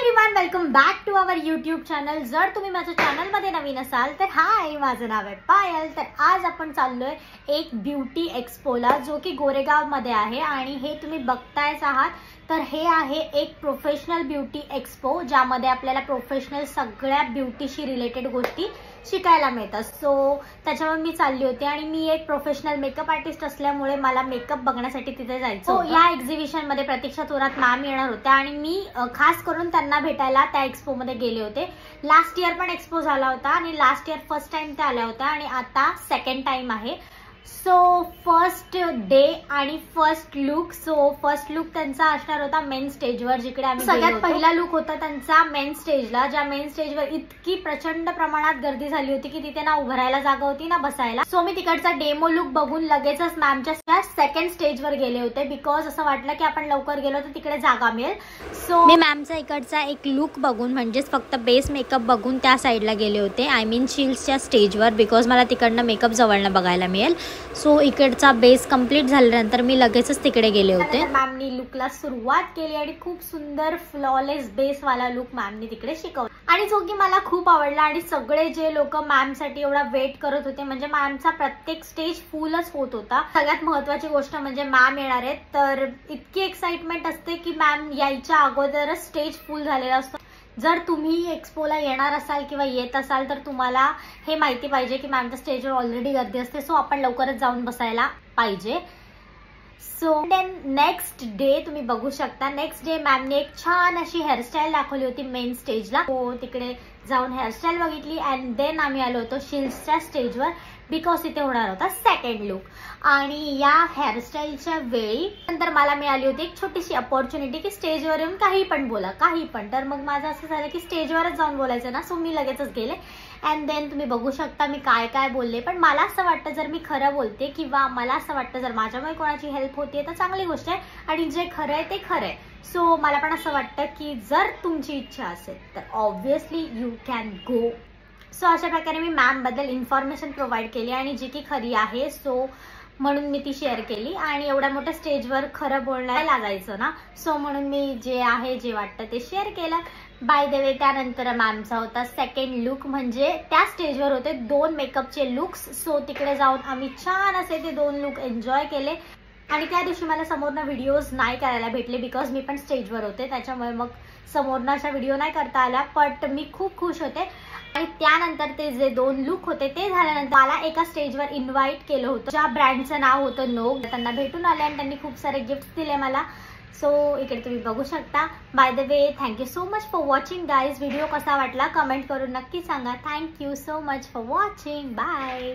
Everyone, welcome back to our YouTube channel. जर तुम्ही माझ्या चॅनलमध्ये नवीन असाल तर हाय, माझं नाव आहे पायल। तर आज आपण चाललोय एक ब्युटी एक्सपोला, जो की गोरेगावमध्ये आहे आणि हे तुम्ही बघतायच आहात। तर हे आहे एक प्रोफेशनल ब्युटी एक्सपो, ज्यामध्ये आपल्याला प्रोफेशनल सगळ्या ब्युटीशी रिलेटेड गोष्टी शिकायला मिळतात। सो त्याच्यामुळे मी चालली होती आणि मी एक प्रोफेशनल मेकअप आर्टिस्ट असल्यामुळे मला मेकअप बघण्यासाठी तिथे जायचं होतं। या एक्झिबिशन मध्ये प्रतीक्षा थोरात मॅम येणार होत्या आणि मी खास करून त्यांना भेटायला त्या एक्सपो मध्ये गेले होते। लास्ट इयर पण एक्सपो झाला होता आणि लास्ट इयर फर्स्ट टाइम त्या आल्या होत्या आणि आता सेकंड टाइम आहे। सो फर्स्ट डे आणि फर्स्ट लुक त्यांचा असणार होता मेन स्टेजवर, जिकडे आम्ही सगळ्यात पहिला लुक होता त्यांचा मेन स्टेजला, ज्या मेन स्टेजवर इतकी प्रचंड प्रमाणात गर्दी झाली होती की तिथे ना उभं राहायला जागा होती ना बसायला। सो मी तिकडचा डेमो लुक बघून लगेचच मॅमच्या सेकंड स्टेजवर गेले होते, बिकॉज असं वाटलं की आपण लवकर गेलो तर तिकडे जागा मिळेल। सो मी मॅमचा इकडचा एक लुक बघून, म्हणजेच फक्त बेस मेकअप बघून त्या साईडला गेले होते, आय मीन चिल्सच्या स्टेजवर, बिकॉज मला तिकडनं मेकअप जवळनं बघायला मिळेल। सो इकडचा बेस कंप्लीट झाल्यानंतर मी लगेचच तिकडे गेले होते। मॅमनी लुकला सुरुवात केली आणि खूप सुंदर फ्लॉलेस बेस वाला लुक मॅमनी तिकडे शिकवला आणि जो की मला खूप आवडला। आणि सगळे जे लोक मॅम साठी एवढा वेट करत होते, म्हणजे मॅमचा प्रत्येक स्टेज फुलच होत होता। सगळ्यात महत्वाची गोष्ट म्हणजे मॅम येणार आहेत, तर इतकी एक्साइटमेंट असते की मॅम यायच्या अगोदरच स्टेज फुल झालेला असतो। जर तुम्ही एक्सपोला येणार असाल किंवा येत असाल तर तुम्हाला हे माहिती पाहिजे की मॅमच्या स्टेजवर ऑलरेडी गर्दी असते, सो आपण लवकरच जाऊन बसायला पाहिजे। सो देन नेक्स्ट डे तुम्ही बघू शकता, नेक्स्ट डे मॅमने एक छान अशी हेअरस्टाईल दाखवली होती मेन स्टेजला। हो, तिकडे जाऊन हेअरस्टाईल बघितली अँड देन आम्ही आलो होतो शिल्सच्या स्टेजवर, बिकॉज इथे होणार होता सेकंड लुक। आणि या हेअरस्टाईलच्या वेळी नंतर मला मिळाली होती एक छोटीशी अपॉर्च्युनिटी की स्टेजवर येऊन काही पण बोला, काही पण। तर मग माझं असं झालं की स्टेजवरच जाऊन बोलायचं ना, सो मी लगेचच गेले अँड देन तुम्ही बघू शकता मी काय काय बोलले। पण मला असं वाटतं जर मी खरं बोलते किंवा मला असं वाटतं जर माझ्यामुळे कोणाची हेल्प होतीये तर चांगली गोष्ट आहे, आणि जे खरं आहे ते खरं आहे। सो मला पण असं वाटतं की जर तुमची इच्छा असेल तर obviously you can go. So अशा प्रकारे मी मॅम बद्दल इन्फॉर्मेशन प्रोव्हाइड केली आणि जी की खरी आहे, सो म्हणून मी ती शेअर केली। आणि एवढ्या मोठ्या स्टेजवर खरं बोलण्याला लागायचं ना, सो म्हणून मी जे आहे जे वाटतं ते शेअर केलं। बाय द वे, त्यानंतर मॅमचा होता सेकंड लुक, म्हणजे त्या स्टेजवर होते 2 मेकअपचे लुक्स। सो तिकडे जाऊन आम्ही छान असे ते 2 लुक एन्जॉय केले। आणि त्या दिवशी मला समोरनं व्हिडिओज नाही करायला भेटले, बिकॉज मी पण स्टेजवर होते, त्याच्यामुळे मग समोरनं अशा व्हिडिओ नाही करता आल्या। बट मी खूप खुश होते। आणि त्यानंतर ते जे 2 लुक होते ते झाल्यानंतर मला एका स्टेजवर इन्व्हाइट केलं होतं, ज्या ब्रँडचं नाव होतं नोग। त्यांना भेटून आले आणि त्यांनी खूप सारे गिफ्ट दिले मला। सो इकडे तुम्ही बघू शकता। By the way, thank you so much for watching guys. Video कसा वाटला कमेंट करून नक्की सांगा। Thank you so much for watching, bye.